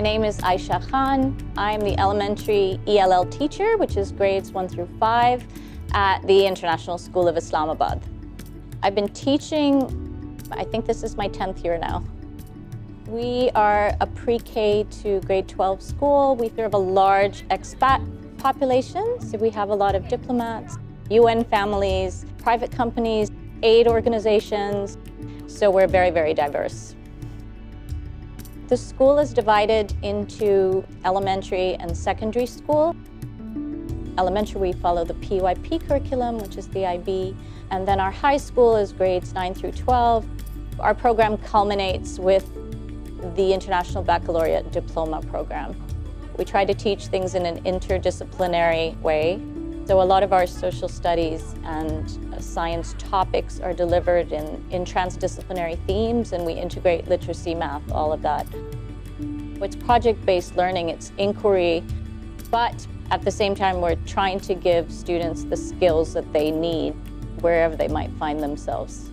name is Ayesha Khan. I'm the elementary ELL teacher, which is grades 1 through 5 at the International School of Islamabad. I've been teaching, I think this is my 10th year now. We are a pre-K to grade 12 school. We serve a large expat population, so we have a lot of diplomats, UN families, private companies, aid organizations, so we're very, very diverse. The school is divided into elementary and secondary school. Elementary, we follow the PYP curriculum, which is the IB, and then our high school is grades 9 through 12. Our program culminates with the International Baccalaureate Diploma program. We try to teach things in an interdisciplinary way. So a lot of our social studies and science topics are delivered in transdisciplinary themes, and we integrate literacy, math, all of that. It's project-based learning, it's inquiry, but at the same time, we're trying to give students the skills that they need wherever they might find themselves.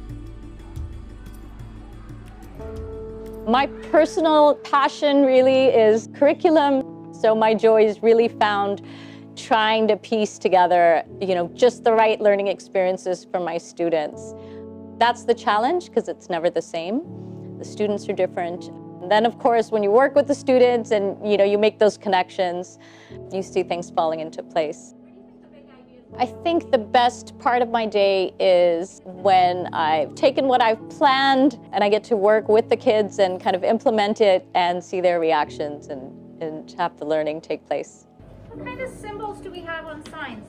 My personal passion really is curriculum, so my joy is really found trying to piece together, just the right learning experiences for my students. That's the challenge, because it's never the same. The students are different. And then, of course, when you work with the students and you make those connections, you see things falling into place. I think the best part of my day is when I've taken what I've planned and I get to work with the kids and kind of implement it and see their reactions and have the learning take place. What kind of symbols do we have on signs?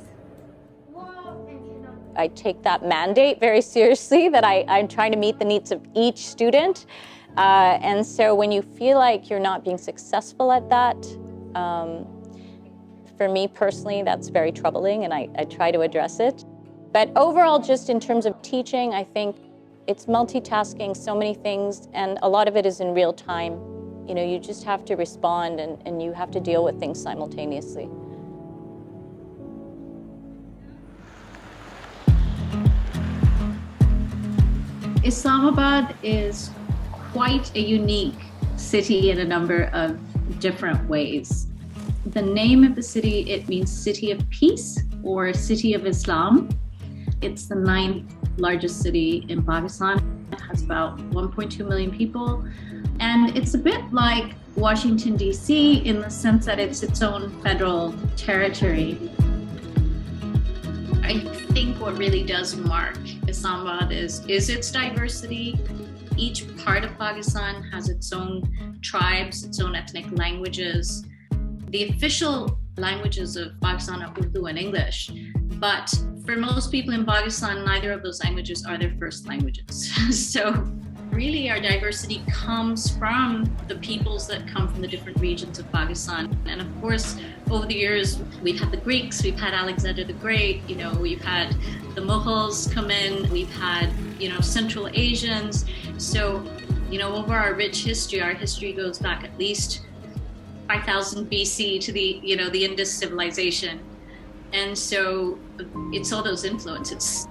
I take that mandate very seriously, that I'm trying to meet the needs of each student. And so when you feel like you're not being successful at that, for me personally, that's very troubling, and I try to address it. But overall, just in terms of teaching, I think it's multitasking, so many things, and a lot of it is in real time. You just have to respond and you have to deal with things simultaneously. Islamabad is quite a unique city in a number of different ways. The name of the city, it means City of Peace or City of Islam. It's the 9th largest city in Pakistan. It has about 1.2 million people. And it's a bit like Washington, D.C. in the sense that it's its own federal territory. I think what really does mark Islamabad is its diversity. Each part of Pakistan has its own tribes, its own ethnic languages. The official languages of Pakistan are Urdu and English, but for most people in Pakistan, neither of those languages are their first languages. So really our diversity comes from the peoples that come from the different regions of Pakistan. And of course, over the years, we've had the Greeks, we've had Alexander the Great, we've had the Mughals come in, we've had, Central Asians. So, over our rich history, our history goes back at least 5,000 BC to the Indus civilization. And so it's all those influences.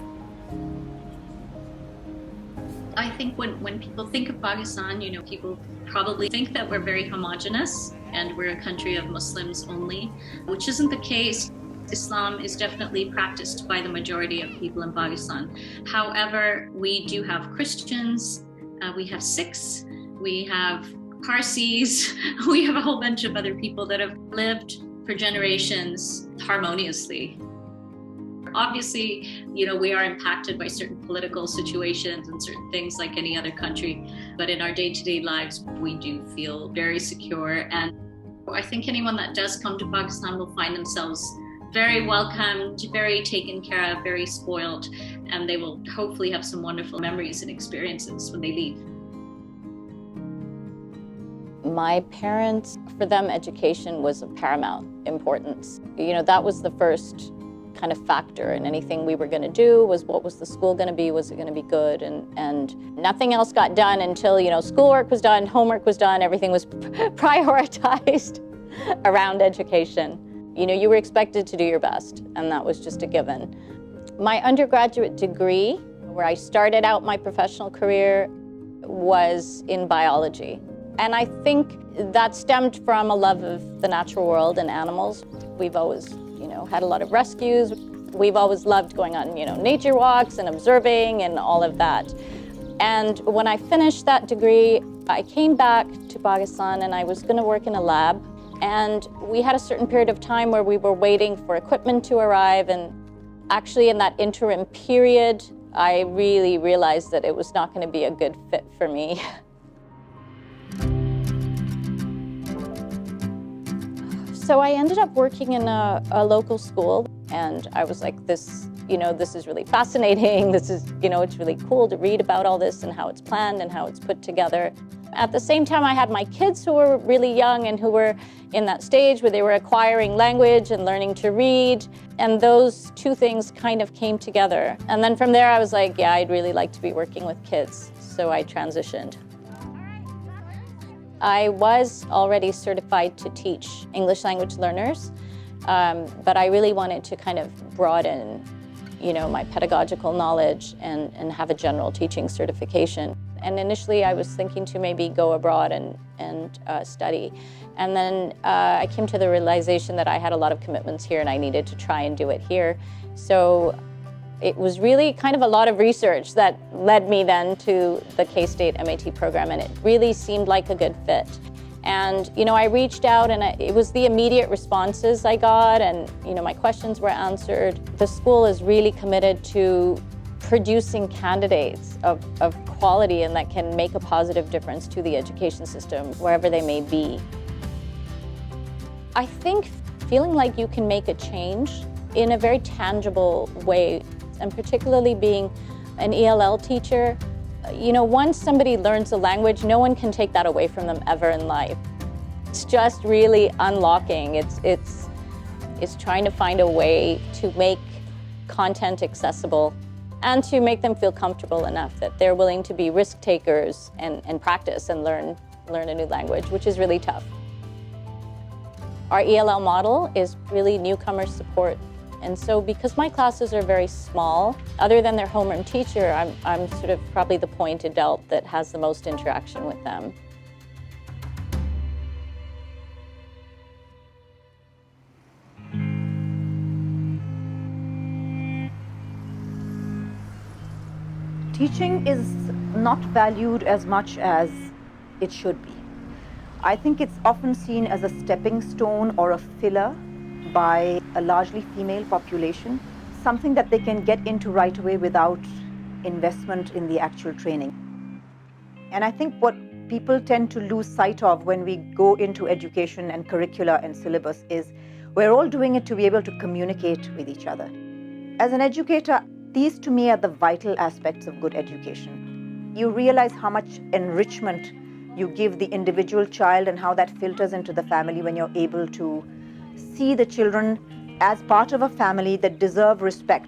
I think when people think of Pakistan, people probably think that we're very homogenous and we're a country of Muslims only, which isn't the case. Islam is definitely practiced by the majority of people in Pakistan. However, we do have Christians, we have Sikhs, we have Parsis, we have a whole bunch of other people that have lived for generations harmoniously. Obviously, we are impacted by certain political situations and certain things like any other country, but in our day-to-day lives, we do feel very secure. And I think anyone that does come to Pakistan will find themselves very welcomed, very taken care of, very spoiled, and they will hopefully have some wonderful memories and experiences when they leave. My parents, for them, education was of paramount importance. That was the first kind of factor in anything we were going to do, was what was the school going to be, was it going to be good, and nothing else got done until schoolwork was done, homework was done, everything was prioritized around education. You were expected to do your best, and that was just a given. My undergraduate degree, where I started out my professional career, was in biology. And I think that stemmed from a love of the natural world and animals. We've always, had a lot of rescues. We've always loved going on, nature walks and observing and all of that. And when I finished that degree, I came back to Pakistan and I was going to work in a lab. And we had a certain period of time where we were waiting for equipment to arrive. And actually in that interim period, I really realized that it was not going to be a good fit for me. So I ended up working in a local school, and I was like, this is really fascinating. This is, it's really cool to read about all this and how it's planned and how it's put together. At the same time, I had my kids who were really young and who were in that stage where they were acquiring language and learning to read. And those two things kind of came together. And then from there, I was like, yeah, I'd really like to be working with kids. So I transitioned. I was already certified to teach English language learners, but I really wanted to kind of broaden, my pedagogical knowledge and have a general teaching certification. And initially I was thinking to maybe go abroad and study. And then I came to the realization that I had a lot of commitments here and I needed to try and do it here. So it was really kind of a lot of research that led me then to the K-State MAT program, and it really seemed like a good fit. And, I reached out and it was the immediate responses I got and, my questions were answered. The school is really committed to producing candidates of quality and that can make a positive difference to the education system, wherever they may be. I think feeling like you can make a change in a very tangible way, and particularly being an ELL teacher, once somebody learns a language, no one can take that away from them ever in life. It's just really unlocking. It's trying to find a way to make content accessible and to make them feel comfortable enough that they're willing to be risk takers and practice and learn a new language, which is really tough. Our ELL model is really newcomer support. And so because my classes are very small, other than their homeroom teacher, I'm sort of probably the point adult that has the most interaction with them. Teaching is not valued as much as it should be. I think it's often seen as a stepping stone or a filler by a largely female population, something that they can get into right away without investment in the actual training. And I think what people tend to lose sight of when we go into education and curricula and syllabus is we're all doing it to be able to communicate with each other. As an educator, these to me are the vital aspects of good education. You realize how much enrichment you give the individual child and how that filters into the family when you're able to see the children as part of a family that deserve respect,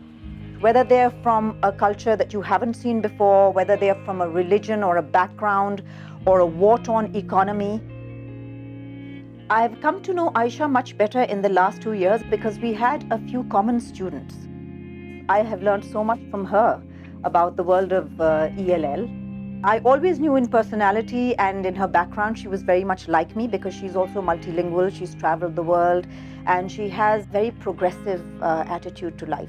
whether they're from a culture that you haven't seen before, whether they're from a religion or a background or a war-torn economy. I've come to know Ayesha much better in the last 2 years because we had a few common students. I have learned so much from her about the world of ELL. I always knew in personality and in her background she was very much like me because she's also multilingual, she's traveled the world, and she has very progressive attitude to life,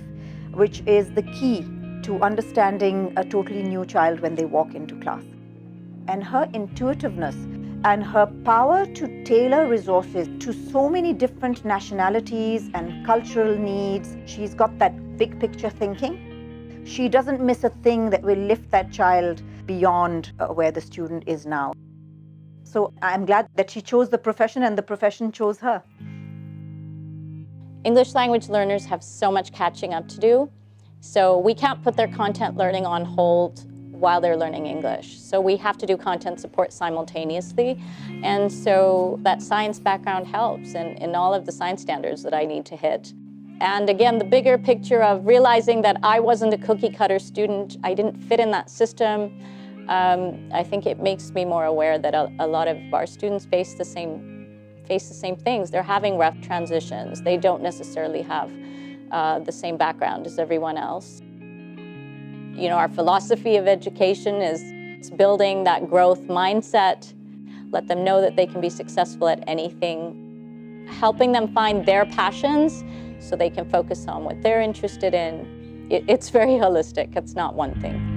which is the key to understanding a totally new child when they walk into class. And her intuitiveness and her power to tailor resources to so many different nationalities and cultural needs. She's got that big picture thinking. She doesn't miss a thing that will lift that child beyond where the student is now. So I'm glad that she chose the profession and the profession chose her. English language learners have so much catching up to do, so we can't put their content learning on hold while they're learning English. So we have to do content support simultaneously, and so that science background helps in all of the science standards that I need to hit. And again, the bigger picture of realizing that I wasn't a cookie cutter student, I didn't fit in that system, I think it makes me more aware that a lot of our students face the same things. They're having rough transitions. They don't necessarily have the same background as everyone else. Our philosophy of education is building that growth mindset, let them know that they can be successful at anything, helping them find their passions so they can focus on what they're interested in. It's very holistic. It's not one thing.